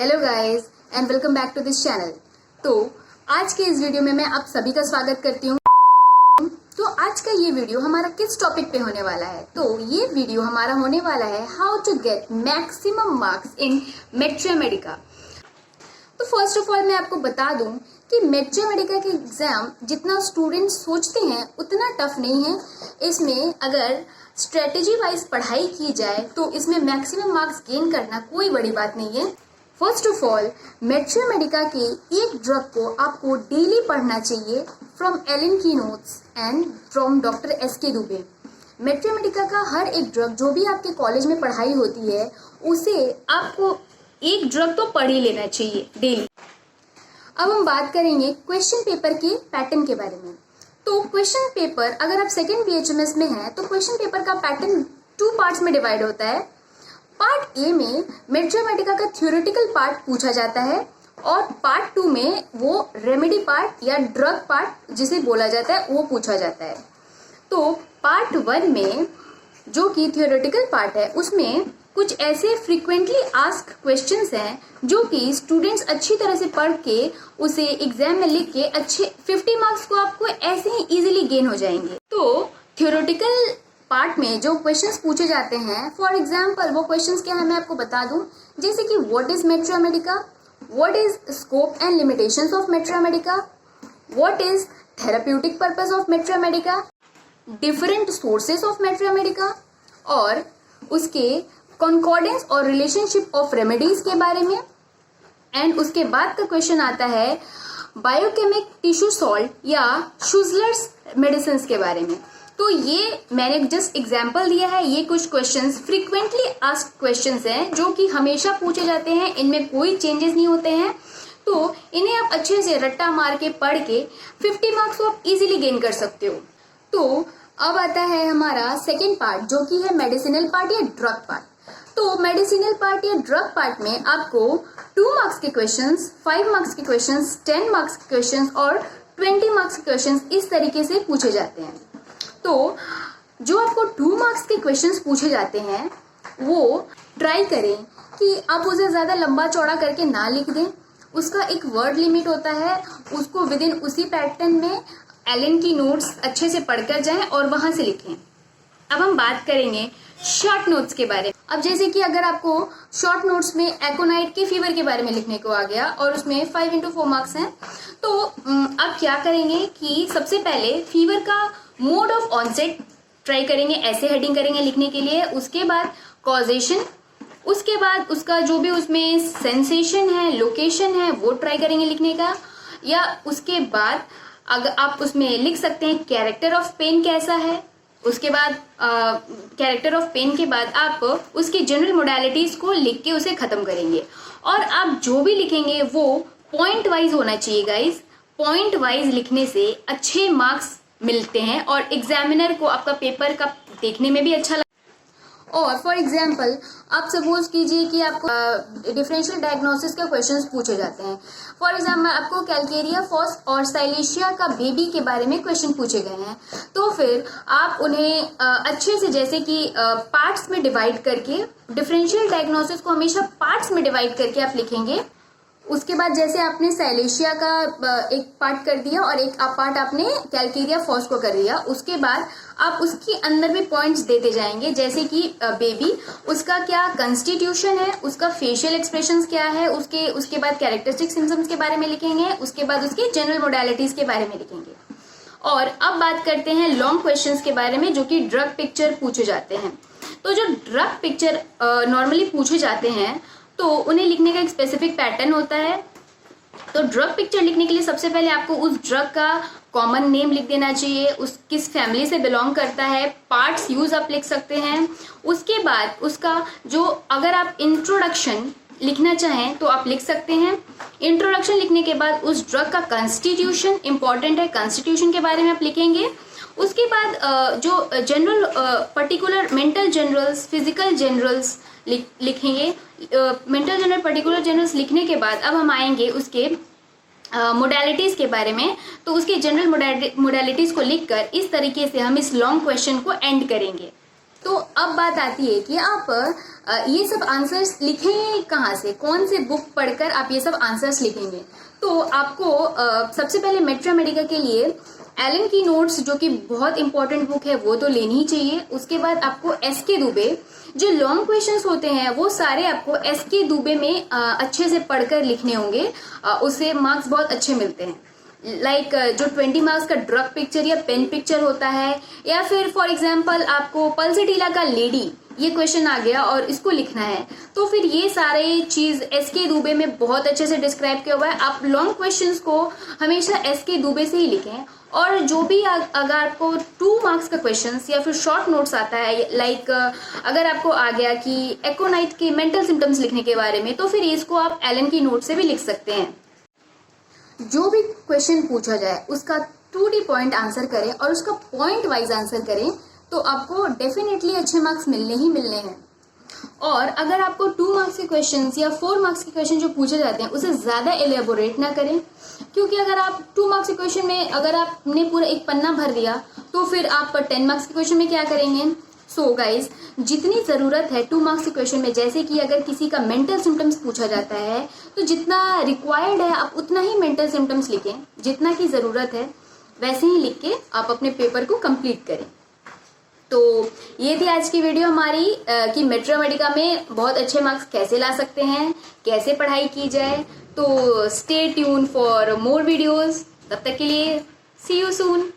Hello guys and welcome back to this channel. तो आज के इस वीडियो में मैं आप सभी का स्वागत करती हूँ। तो आज का ये वीडियो हमारा किस टॉपिक पे होने वाला है? तो ये वीडियो हमारा होने वाला है how to get maximum marks in mathematics. तो फर्स्ट ऑफ ऑल मैं आपको बता दूं कि मैथमेटिका के एग्जाम जितना स्टूडेंट सोचते हैं उतना टफ नहीं है। इसमें अगर स्ट्रेटेजी वाइज पढ़ाई की जाए तो इसमें मैक्सिमम मार्क्स गेन करना कोई बड़ी बात नहीं है। फर्स्ट ऑफ ऑल मैथमेटिका के एक ड्रग को आपको डेली पढ़ना चाहिए फ्रॉम एलन की notes and from doctor S K. Dubey. Mathematica का हर एक ड्रग जो भी आपके कॉलेज में पढ़ाई होती है उसे आपको एक ड्रग तो पढ़ ही लेना चाहिए डेली। अब हम बात करेंगे क्वेश्चन पेपर के पैटर्न के बारे में। तो क्वेश्चन पेपर अगर आप सेकेंड BHMS में हैं तो क्वेश्चन पेपर का पैटर्न 2 पार्ट्स में डिवाइड होता है। पार्ट ए में मैथमेटिका का थ्योरेटिकल पार्ट पूछा जाता है और पार्ट 2 में वो रेमेडी पार्ट या ड्रग पार्ट जिसे बोला जाता है वो पूछा जाता है। तो पार्ट 1 में जो कि थ्योरेटिकल पार्ट है उसमें कुछ ऐसे फ्रीक्वेंटली आस्क क्वेश्चंस हैं जो कि स्टूडेंट्स अच्छी तरह से पढ़ के उसे एग्जाम में लिख के अच्छे 50 मार्क्स को आपको ऐसे ही इजीली गेन हो जाएंगे। तो थ्योरेटिकल पार्ट में जो क्वेश्चंस पूछे जाते हैं, फॉर एग्जांपल वो क्वेश्चंस क्या है मैं आपको बता दूं, जैसे कि what is Mathematica, what is scope and limitations of Mathematica, what is therapeutic purpose of Mathematica, different sources of Mathematica और उसके कॉन्कॉर्डेंस और रिलेशनशिप ऑफ रेमेडीज के बारे में। एंड उसके बाद का क्वेश्चन आता है बायोकेमिक टिश्यू सॉल्ट या शुजलर्स मेडिसिन के बारे में। तो ये मैंने जस्ट एग्जाम्पल दिया है, ये कुछ क्वेश्चंस फ्रीक्वेंटली आस्क्ड क्वेश्चंस हैं जो कि हमेशा पूछे जाते हैं, इनमें कोई चेंजेस नहीं होते हैं। तो इन्हें आप अच्छे से रट्टा मार के पढ़ के 50 मार्क्स को आप इजीली गेन कर सकते हो। तो अब आता है हमारा सेकेंड पार्ट जो कि है मेडिसिनल पार्ट या ड्रग पार्ट। तो मेडिसिनल पार्ट या ड्रग पार्ट में आपको 2 मार्क्स के क्वेश्चंस, 5 मार्क्स के क्वेश्चंस, 10 मार्क्स के क्वेश्चंस और 20 मार्क्स के क्वेश्चंस इस तरीके से पूछे जाते हैं। तो जो आपको 2 मार्क्स के क्वेश्चंस पूछे जाते हैं वो ट्राई करें कि आप उसे ज़्यादा लंबा चौड़ा करके ना लिख दें। उसका एक वर्ड लिमिट होता है, उसको विद इन उसी पैटर्न में एलन की नोट्स अच्छे से पढ़कर जाएं और वहां से लिखें। अब हम बात करेंगे शॉर्ट नोट्स के बारे में। अब जैसे कि अगर आपको शॉर्ट नोट्स में एकोनाइट के फीवर के बारे में लिखने को आ गया और उसमें 5x4 मार्क्स हैं, तो आप क्या करेंगे कि सबसे पहले फीवर का मोड ऑफ ऑनसेट ट्राई करेंगे, ऐसे हेडिंग करेंगे लिखने के लिए। उसके बाद कॉजेशन, उसके बाद उसका जो भी उसमें सेंसेशन है, लोकेशन है, वो ट्राई करेंगे लिखने का। या उसके बाद अगर आप उसमें लिख सकते हैं कैरेक्टर ऑफ पेन कैसा है। उसके बाद कैरेक्टर ऑफ पेन के बाद आप उसकी जनरल मोडालिटीज को लिख के उसे खत्म करेंगे। और आप जो भी लिखेंगे वो पॉइंट वाइज होना चाहिए गाइज। पॉइंट वाइज लिखने से अच्छे मार्क्स मिलते हैं और एग्जामिनर को आपका पेपर का देखने में भी अच्छा लगता है। और फॉर एग्जाम्पल आप सपोज कीजिए कि आपको डिफरेंशियल डायग्नोसिस का क्वेश्चंस पूछे जाते हैं। फॉर एग्जाम्पल आपको कैल्केरिया फॉस और साइलेशिया का बेबी के बारे में क्वेश्चन पूछे गए हैं, तो फिर आप उन्हें अच्छे से जैसे कि पार्ट्स में डिवाइड करके, डिफरेंशियल डायग्नोसिस को हमेशा पार्ट्स में डिवाइड करके आप लिखेंगे। उसके बाद जैसे आपने साइलेशिया का एक पार्ट कर दिया और एक पार्ट आपने कैल्केरिया फॉस को कर दिया, उसके बाद आप उसके अंदर भी पॉइंट्स देते जाएंगे, जैसे कि बेबी उसका क्या कंस्टिट्यूशन है, उसका फेशियल एक्सप्रेशंस क्या है, उसके बाद कैरेक्टरिस्टिक सिम्टम्स के बारे में लिखेंगे, उसके बाद उसकी जनरल मोडालिटीज के बारे में लिखेंगे। और अब बात करते हैं लॉन्ग क्वेश्चंस के बारे में जो कि ड्रग पिक्चर पूछे जाते हैं। तो जो ड्रग पिक्चर नॉर्मली पूछे जाते हैं तो उन्हें लिखने का एक स्पेसिफिक पैटर्न होता है। तो ड्रग पिक्चर लिखने के लिए सबसे पहले आपको उस ड्रग का कॉमन नेम लिख देना चाहिए, उस किस फैमिली से बिलोंग करता है, पार्ट्स यूज आप लिख सकते हैं। उसके बाद उसका जो अगर आप इंट्रोडक्शन लिखना चाहें तो आप लिख सकते हैं। इंट्रोडक्शन लिखने के बाद उस ड्रग का कॉन्स्टिट्यूशन इंपॉर्टेंट है, कॉन्स्टिट्यूशन के बारे में आप लिखेंगे। उसके बाद जो general particular mental generals, physical generals लिखेंगे। मेंटल जनरल, पर्टिकुलर जनरल्स लिखने के बाद अब हम आएंगे उसके मोडालिटीज के बारे में। तो उसके जनरल मोडालिटीज को लिखकर इस तरीके से हम इस लॉन्ग क्वेश्चन को एंड करेंगे। तो अब बात आती है कि आप ये सब आंसर्स लिखेंगे कहाँ से, कौन से बुक पढ़कर आप ये सब आंसर्स लिखेंगे। तो आपको सबसे पहले मैथमेटिका के लिए एलन की नोट्स जो कि बहुत इंपॉर्टेंट बुक है वो तो लेनी ही चाहिए। उसके बाद आपको एसके दुबे, जो लॉन्ग क्वेश्चंस होते हैं वो सारे आपको एसके दुबे में अच्छे से पढ़कर लिखने होंगे, उससे मार्क्स बहुत अच्छे मिलते हैं। लाइक जो 20 मार्क्स का ड्रग पिक्चर या पेन पिक्चर होता है, या फिर फॉर एग्जांपल आपको पल्सेटीला का लेडी ये क्वेश्चन आ गया और इसको लिखना है, तो फिर ये सारे चीज एसके दुबे में बहुत अच्छे से डिस्क्राइब किया हुआ है। आप लॉन्ग क्वेश्चंस को हमेशा एसके दुबे से ही लिखें। और जो भी अगर आपको 2 मार्क्स का क्वेश्चंस या फिर शॉर्ट नोट्स आता है, लाइक अगर आपको आ गया कि एकोनाइट के मेंटल सिम्टम्स लिखने के बारे में, तो फिर इसको आप एलन की नोट से भी लिख सकते हैं। जो भी क्वेश्चन पूछा जाए उसका 2D पॉइंट आंसर करें और उसका पॉइंट वाइज आंसर करें, तो आपको डेफिनेटली अच्छे मार्क्स मिलने ही मिलने हैं। और अगर आपको 2 मार्क्स के क्वेश्चंस या 4 मार्क्स के क्वेश्चन जो पूछे जाते हैं उसे ज़्यादा एलेबोरेट ना करें, क्योंकि अगर आप 2 मार्क्स के क्वेश्चन में अगर आपने पूरा एक पन्ना भर दिया तो फिर आप 10 मार्क्स के क्वेश्चन में क्या करेंगे। सो गाइज, जितनी ज़रूरत है 2 मार्क्स के क्वेश्चन में, जैसे कि अगर किसी का मेंटल सिम्टम्स पूछा जाता है तो जितना रिक्वायर्ड है आप उतना ही मेंटल सिम्टम्स लिखें, जितना की ज़रूरत है वैसे ही लिख के आप अपने पेपर को कंप्लीट करें। तो ये थी आज की वीडियो हमारी कि मैथमेटिका में बहुत अच्छे मार्क्स कैसे ला सकते हैं, कैसे पढ़ाई की जाए। तो stay tune for more videos. तब तक के लिए सी यू सून।